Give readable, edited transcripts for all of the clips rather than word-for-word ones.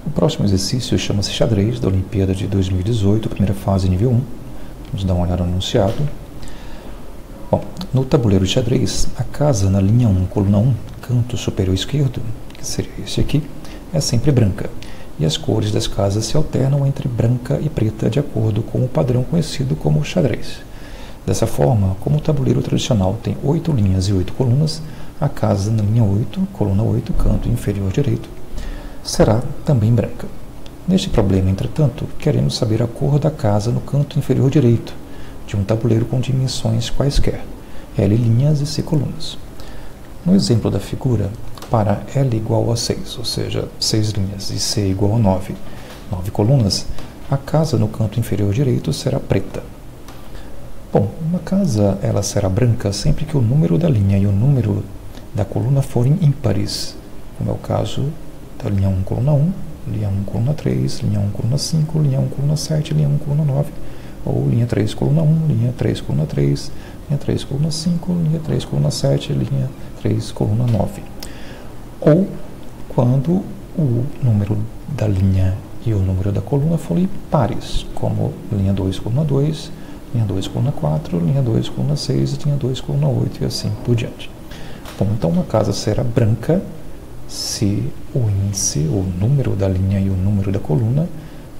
O próximo exercício chama-se xadrez, da Olimpíada de 2018, primeira fase, nível 1. Vamos dar uma olhada no enunciado. Bom, no tabuleiro de xadrez, a casa na linha 1, coluna 1, canto superior esquerdo, que seria esse aqui, é sempre branca, e as cores das casas se alternam entre branca e preta de acordo com o padrão conhecido como xadrez. Dessa forma, como o tabuleiro tradicional tem 8 linhas e 8 colunas, a casa na linha 8, coluna 8, canto inferior direito, será também branca. Neste problema, entretanto, queremos saber a cor da casa no canto inferior direito, de um tabuleiro com dimensões quaisquer, L linhas e C colunas. No exemplo da figura, para L igual a 6, ou seja, 6 linhas, e C igual a 9, 9 colunas, a casa no canto inferior direito será preta. Bom, uma casa ela será branca sempre que o número da linha e o número da coluna forem ímpares, como é o caso da linha 1, coluna 1, linha 1, coluna 3, linha 1, coluna 5, linha 1, coluna 7, linha 1, coluna 9, ou linha 3, coluna 1, linha 3, coluna 3, linha 3, coluna 5, linha 3, coluna 7, linha 3, coluna 9. Ou quando o número da linha e o número da coluna forem pares, como linha 2, coluna 2, linha 2, coluna 4, linha 2, coluna 6, linha 2, coluna 8 e assim por diante. Bom, então uma casa será branca se o índice, o número da linha e o número da coluna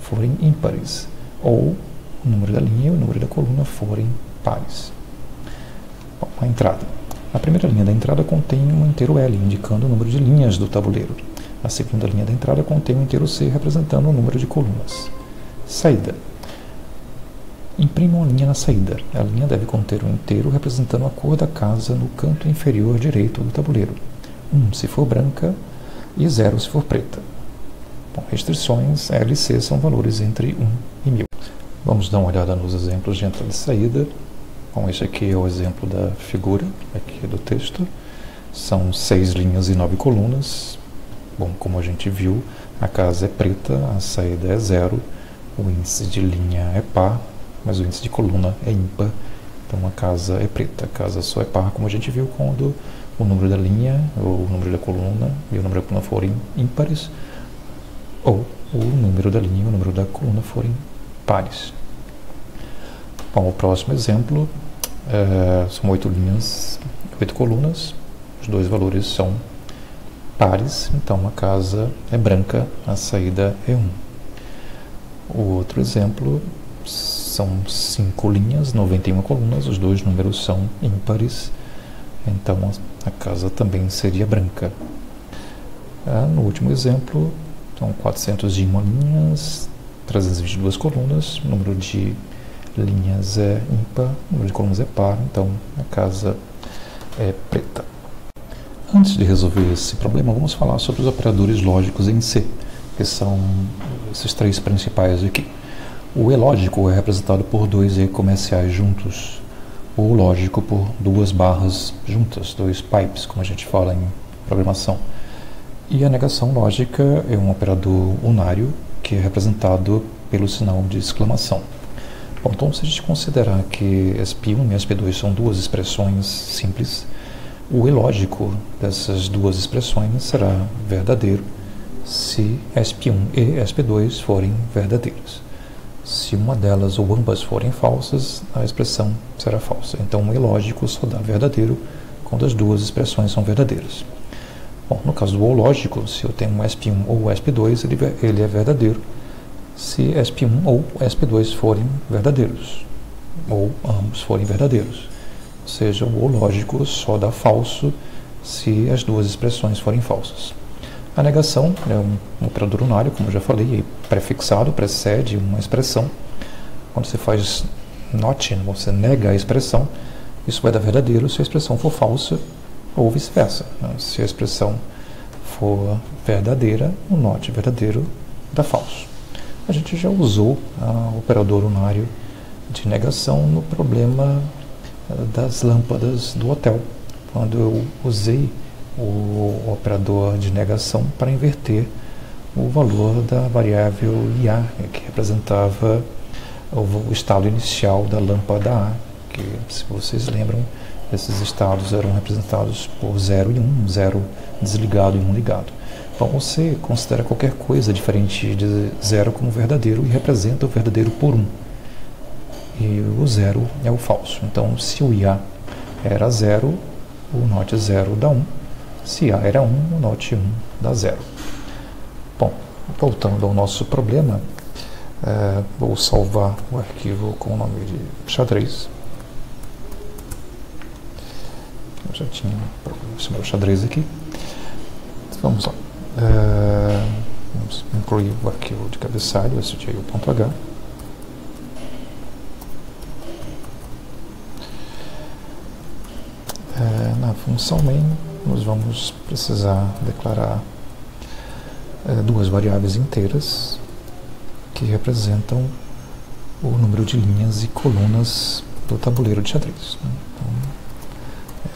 forem ímpares, ou o número da linha e o número da coluna forem pares. Bom, a entrada. A primeira linha da entrada contém um inteiro L, indicando o número de linhas do tabuleiro. A segunda linha da entrada contém um inteiro C, representando o número de colunas. Saída. Imprima uma linha na saída. A linha deve conter um inteiro representando a cor da casa no canto inferior direito do tabuleiro. 1 se for branca e 0 se for preta. Bom, restrições L e C são valores entre 1 e 1000. Vamos dar uma olhada nos exemplos de entrada e saída. Bom, esse aqui é o exemplo da figura, aqui do texto. São 6 linhas e 9 colunas. Bom, como a gente viu, a casa é preta, a saída é 0, o índice de linha é par, mas o índice de coluna é ímpar. Então a casa é preta, a casa só é par, como a gente viu, quando o número da linha, o número da coluna e o número da coluna forem ímpares, ou o número da linha e o número da coluna forem pares. Bom, o próximo exemplo são 8 linhas, 8 colunas, os dois valores são pares, então a casa é branca, a saída é 1. O outro exemplo são 5 linhas, 91 colunas, os dois números são ímpares, então a casa também seria branca. No último exemplo, são 401 linhas, 322 colunas, o número de linhas é ímpar, o número de colunas é par, então a casa é preta. Antes de resolver esse problema, vamos falar sobre os operadores lógicos em C, que são esses 3 principais aqui. O E lógico é representado por 2 E comerciais juntos, ou lógico por 2 barras juntas, 2 pipes, como a gente fala em programação. E a negação lógica é um operador unário, que é representado pelo sinal de exclamação. Bom, então, se a gente considerar que SP1 e SP2 são 2 expressões simples, o E lógico dessas 2 expressões será verdadeiro se SP1 e SP2 forem verdadeiros. Se uma delas ou ambas forem falsas, a expressão será falsa. Então, o E lógico só dá verdadeiro quando as 2 expressões são verdadeiras. Bom, no caso do O lógico, se eu tenho um SP1 ou SP2, ele é verdadeiro se SP1 ou SP2 forem verdadeiros, ou ambos forem verdadeiros. Ou seja, o O lógico só dá falso se as 2 expressões forem falsas. A negação é um operador unário, como eu já falei, prefixado, precede uma expressão. Quando você faz not, você nega a expressão, isso vai dar verdadeiro se a expressão for falsa, ou vice-versa. Se a expressão for verdadeira, o not verdadeiro dá falso. A gente já usou o operador unário de negação no problema das lâmpadas do hotel, quando eu usei o operador de negação para inverter o valor da variável IA, que representava o estado inicial da lâmpada A, que, se vocês lembram, esses estados eram representados por 0 e 1, 0 desligado e 1 ligado. Bom, você considera qualquer coisa diferente de 0 como verdadeiro e representa o verdadeiro por 1. E o 0 é o falso. Então, se o IA era 0, o NOT 0 dá 1. Se A era 1, o NOT 1 dá 0. Bom, voltando ao nosso problema, vou salvar o arquivo com o nome de xadrez. Eu já tinha esse meu xadrez aqui. Vamos lá. Vamos incluir o arquivo de cabeçalho, stdio.h. Na função main, nós vamos precisar declarar duas variáveis inteiras que representam o número de linhas e colunas do tabuleiro de xadrez. Então,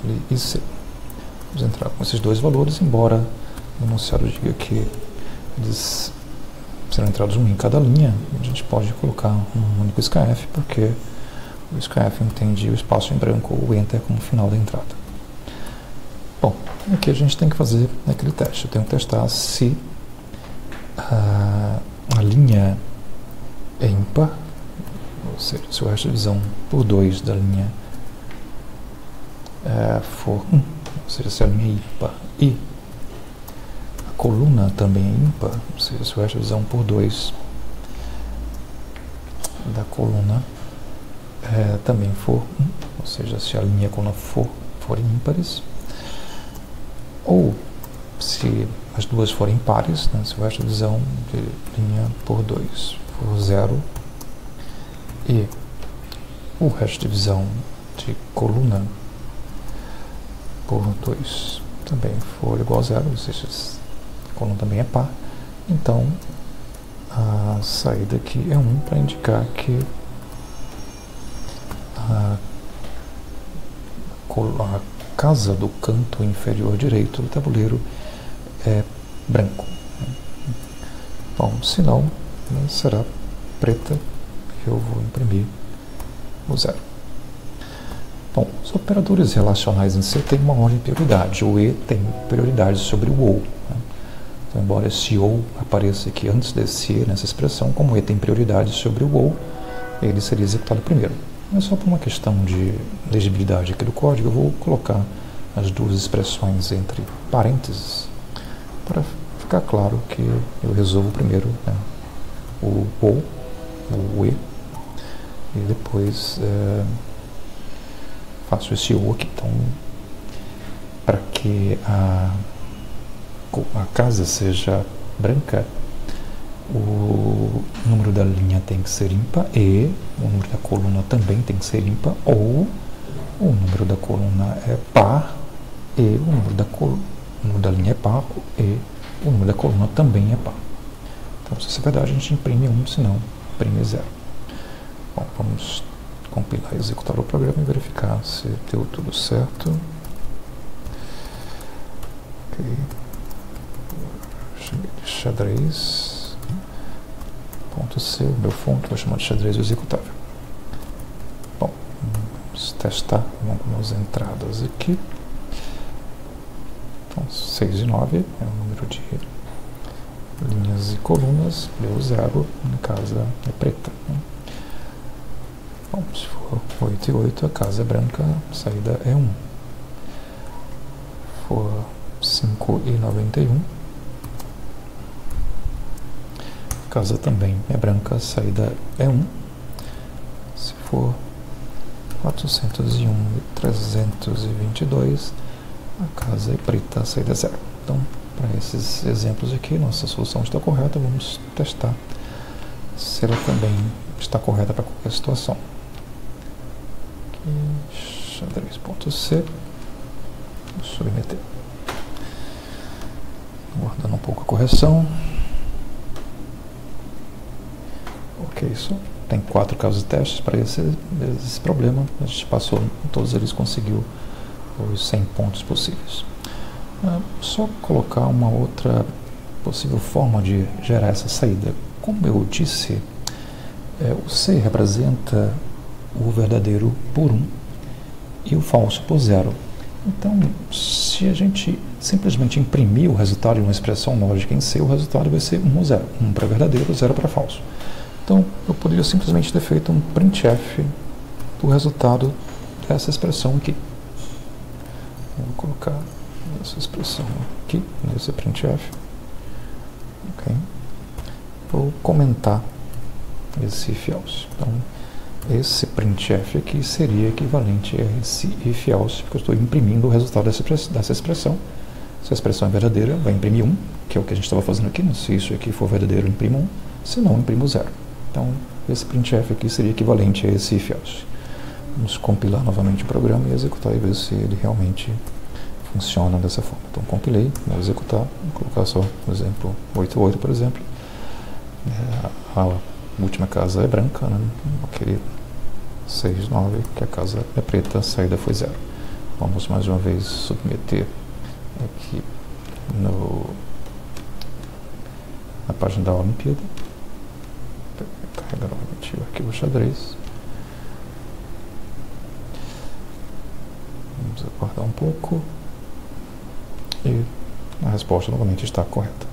L e C. Vamos entrar com esses dois valores, embora o enunciado diga que eles serão entrados um em cada linha, a gente pode colocar um único SKF, porque o SKF entende o espaço em branco ou Enter como final da entrada. Bom, aqui a gente tem que fazer aquele teste. Eu tenho que testar se a linha é ímpar, ou seja, se o resto de divisão por 2 da linha for 1, ou seja, se a linha é ímpar e a coluna também é ímpar, ou seja, se o resto de divisão por 2 da coluna também for 1, ou seja, se a linha e a coluna forem ímpares, ou se as duas forem pares, né, se o resto de divisão de linha por 2 for 0 e o resto de divisão de coluna por 2 também for igual a 0, ou seja, a coluna também é par, então a saída aqui é 1 para indicar que a casa do canto inferior direito do tabuleiro é branco. Bom, se não, será preta, e eu vou imprimir o 0. Bom, os operadores relacionais em C têm uma ordem de prioridade. O E tem prioridade sobre o OU. Então, embora esse OU apareça aqui antes desse E, nessa expressão, como o E tem prioridade sobre o OU, ele seria executado primeiro. Mas só por uma questão de legibilidade aqui do código, eu vou colocar as duas expressões entre parênteses para ficar claro que eu resolvo primeiro, né, o OU, o E, e depois faço esse OU aqui. Então, para que a casa seja branca, o número da linha tem que ser ímpar e o número da coluna também tem que ser ímpar, ou o número da coluna é par e o número da linha é par e o número da coluna também é par. Então, se isso é verdade, a gente imprime 1, se não, imprime 0. Bom, vamos compilar e executar o programa e verificar se deu tudo certo. Ok. Chamei de xadrez. .c, o meu fonte, vou chamar de xadrez executável. Bom, vamos testar algumas entradas aqui. Então, 6 e 9 é o número de linhas e colunas, deu 0, na casa é preta. Né? Bom, se for 8 e 8, a casa é branca, a saída é 1. Se for 5 e 91, casa também é branca, a saída é 1. Se for 401 e 322, a casa é preta, a saída é 0. Então, para esses exemplos aqui, nossa solução está correta. Vamos testar se ela também está correta para qualquer situação. Aqui, xadrez.c, vou submeter. Guardando um pouco a correção. Ok, isso tem 4 casos de testes para esse problema. A gente passou em todos eles, conseguiu os 100 pontos possíveis. Só colocar uma outra possível forma de gerar essa saída. Como eu disse, o C representa o verdadeiro por 1 e o falso por 0. Então, se a gente simplesmente imprimir o resultado de uma expressão lógica em C, o resultado vai ser 1 ou 0. 1 para verdadeiro, 0 para falso. Então, eu poderia simplesmente ter feito um printf do resultado dessa expressão aqui. Vou colocar essa expressão aqui, nesse printf. Okay. Vou comentar esse if else. Então, esse printf aqui seria equivalente a esse if else, porque eu estou imprimindo o resultado dessa expressão. Se a expressão é verdadeira, vai imprimir 1, que é o que a gente estava fazendo aqui. Se isso aqui for verdadeiro, eu imprimo 1. Se não, eu imprimo 0. Então, esse printf aqui seria equivalente a esse if else. Vamos compilar novamente o programa e executar e ver se ele realmente funciona dessa forma. Então, compilei, vou executar, vou colocar só o exemplo 88, por exemplo. A última casa é branca, né? Aquele 6, 9, que a casa é preta, a saída foi 0. Vamos mais uma vez submeter aqui na página da Olimpíada. Carregar novamente o arquivo xadrez. Vamos aguardar um pouco. E a resposta novamente está correta.